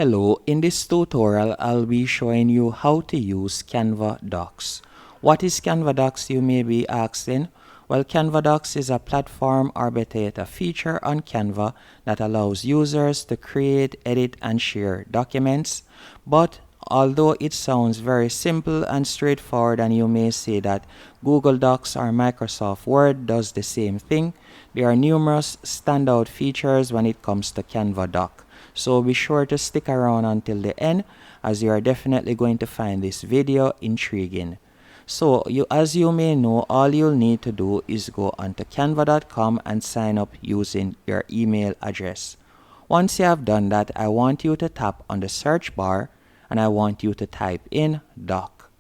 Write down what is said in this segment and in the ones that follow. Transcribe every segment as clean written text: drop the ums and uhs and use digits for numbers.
Hello, in this tutorial I'll be showing you how to use Canva Docs. What is Canva Docs, you may be asking? Well, Canva Docs is a platform or better yet a feature on Canva that allows users to create, edit and share documents. But although it sounds very simple and straightforward, and you may say that Google Docs or Microsoft Word does the same thing, there are numerous standout features when it comes to Canva Doc. So be sure to stick around until the end, as you are definitely going to find this video intriguing. So as you may know, all you'll need to do is go onto canva.com and sign up using your email address. Once you have done that, I want you to tap on the search bar and I want you to type in doc.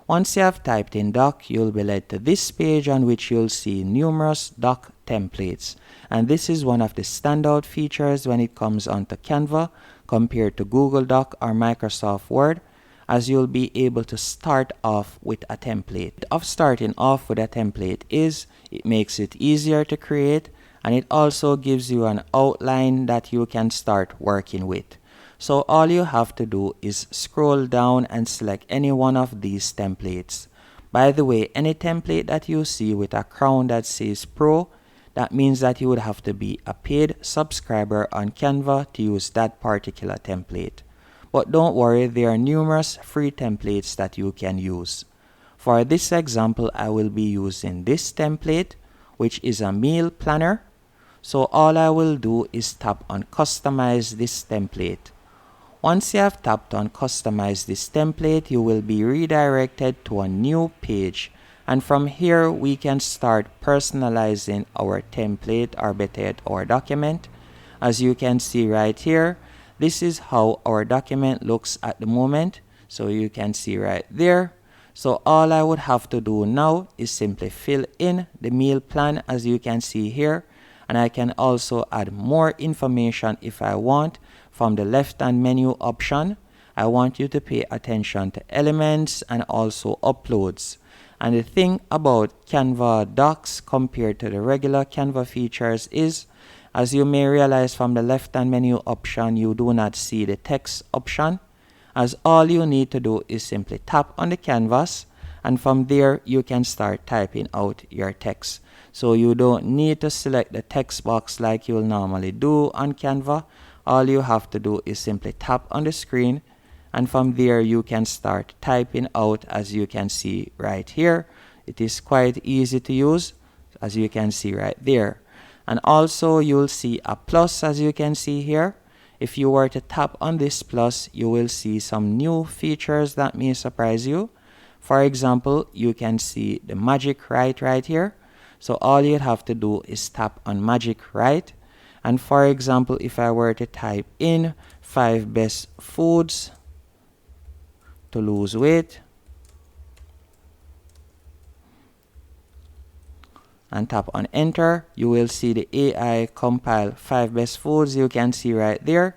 Once you have typed in doc, you'll be led to this page on which you'll see numerous doc templates. And this is one of the standout features when it comes onto Canva compared to Google Doc or Microsoft Word, as you'll be able to start off with a template. Of starting off with a template is it makes it easier to create, and it also gives you an outline that you can start working with. So all you have to do is scroll down and select any one of these templates. By the way, any template that you see with a crown that says Pro, that means that you would have to be a paid subscriber on Canva to use that particular template. But don't worry, there are numerous free templates that you can use. For this example, I will be using this template, which is a meal planner. So all I will do is tap on Customize this template. Once you have tapped on Customize this template, you will be redirected to a new page. And from here, we can start personalizing our template, or better yet, our document. As you can see right here, this is how our document looks at the moment. So you can see right there. So all I would have to do now is simply fill in the meal plan, as you can see here. And I can also add more information if I want from the left-hand menu option. I want you to pay attention to elements and also uploads. And the thing about Canva Docs compared to the regular Canva features is, as you may realize from the left-hand menu option, you do not see the text option, as all you need to do is simply tap on the canvas, and from there you can start typing out your text. So you don't need to select the text box like you'll normally do on Canva. All you have to do is simply tap on the screen, and from there you can start typing out, as you can see right here. It is quite easy to use, as you can see right there. And also you'll see a plus, as you can see here. If you were to tap on this plus, you will see some new features that may surprise you. For example, you can see the magic write right here. So all you have to do is tap on magic write. And for example, if I were to type in 5 best foods to lose weight and tap on enter, you will see the AI compile 5 best foods, you can see right there.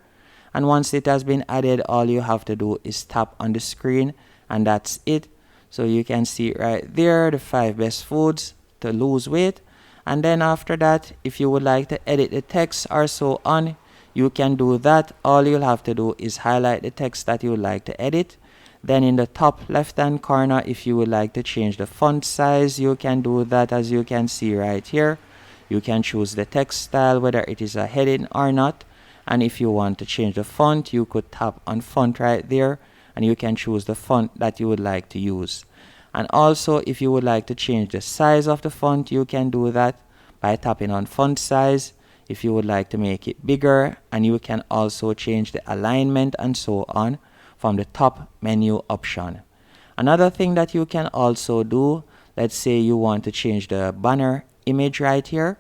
And once it has been added, all you have to do is tap on the screen, and that's it. So you can see right there the 5 best foods to lose weight. And then after that, if you would like to edit the text or so on, you can do that. All you'll have to do is highlight the text that you would like to edit. Then in the top left hand corner, if you would like to change the font size, you can do that, as you can see right here. You can choose the text style, whether it is a heading or not. And if you want to change the font, you could tap on font right there, and you can choose the font that you would like to use. And also, if you would like to change the size of the font, you can do that by tapping on font size. If you would like to make it bigger, and you can also change the alignment and so on from the top menu option. Another thing that you can also do, let's say you want to change the banner image right here.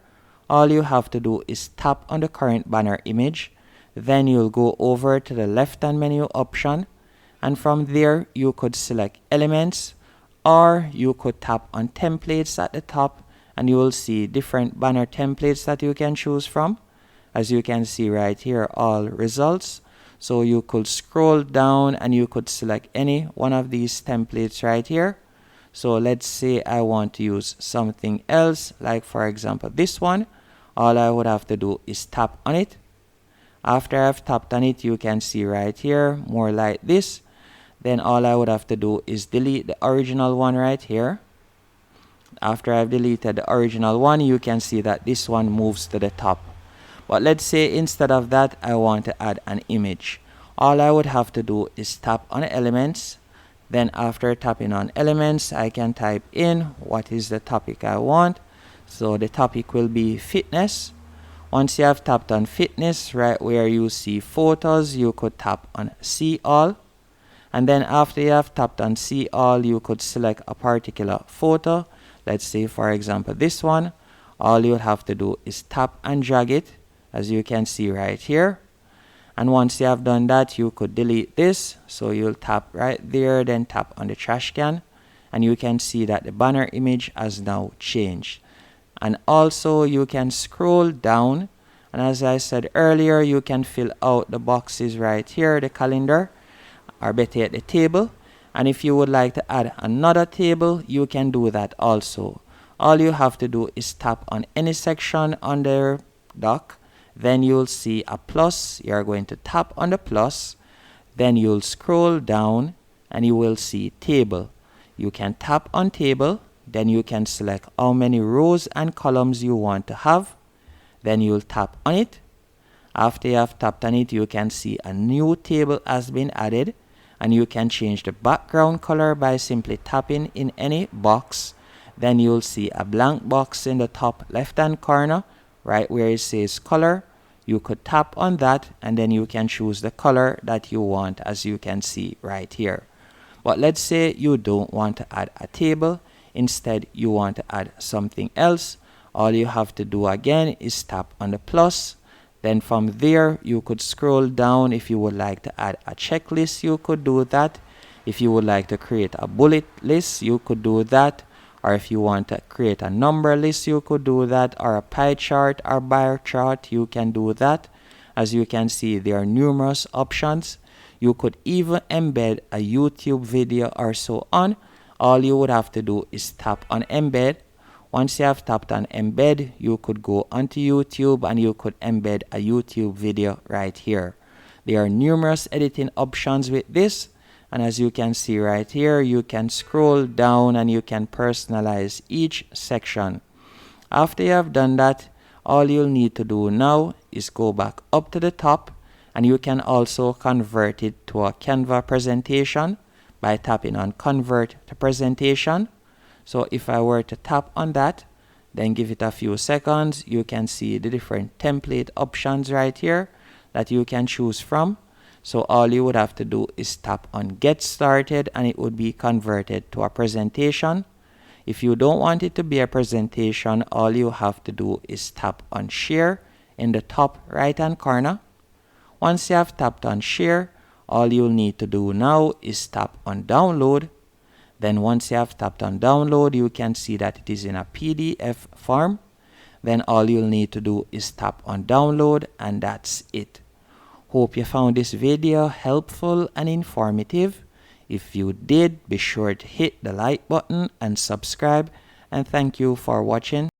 All you have to do is tap on the current banner image. Then you'll go over to the left-hand menu option, and from there you could select elements, or you could tap on templates at the top, and you will see different banner templates that you can choose from. As you can see right here, all results. So you could scroll down and you could select any one of these templates right here. So let's say I want to use something else, like for example this one. All I would have to do is tap on it, After I've tapped on it, you can see right here, more like this. Then all I would have to do is delete the original one right here. After I've deleted the original one, you can see that this one moves to the top. But let's say instead of that, I want to add an image. All I would have to do is tap on elements. Then after tapping on elements, I can type in what is the topic I want. So the topic will be fitness. Once you have tapped on fitness, right where you see photos, you could tap on see all. And then after you have tapped on see all, you could select a particular photo. Let's say for example this one. All you would have to do is tap and drag it, as you can see right here. And once you have done that, you could delete this. So you'll tap right there, then tap on the trash can, and you can see that the banner image has now changed. And also you can scroll down, and as I said earlier, you can fill out the boxes right here, the calendar, or better yet the table. And if you would like to add another table, you can do that also. All you have to do is tap on any section on the doc. Then you'll see a plus. You're going to tap on the plus. Then you'll scroll down and you will see table. You can tap on table. Then you can select how many rows and columns you want to have. Then you'll tap on it. After you have tapped on it, you can see a new table has been added. And you can change the background color by simply tapping in any box. Then you'll see a blank box in the top left hand corner, right where it says color. You could tap on that and then you can choose the color that you want, as you can see right here. But let's say you don't want to add a table. Instead, you want to add something else. All you have to do again is tap on the plus. Then from there, you could scroll down. If you would like to add a checklist, you could do that. If you would like to create a bullet list, you could do that. Or if you want to create a number list, you could do that. Or a pie chart or bar chart, you can do that. As you can see, there are numerous options. You could even embed a YouTube video or so on. All you would have to do is tap on embed. Once you have tapped on embed, you could go onto YouTube and you could embed a YouTube video right here. There are numerous editing options with this. And as you can see right here, you can scroll down and you can personalize each section. After you have done that, all you'll need to do now is go back up to the top, and you can also convert it to a Canva presentation by tapping on convert to presentation. So if I were to tap on that, then give it a few seconds, you can see the different template options right here that you can choose from. So all you would have to do is tap on get started and it would be converted to a presentation. If you don't want it to be a presentation, all you have to do is tap on share in the top right hand corner. Once you have tapped on share, all you'll need to do now is tap on download. Then once you have tapped on download, you can see that it is in a PDF form. Then all you'll need to do is tap on download, and that's it. Hope you found this video helpful and informative. If you did, be sure to hit the like button and subscribe, and thank you for watching.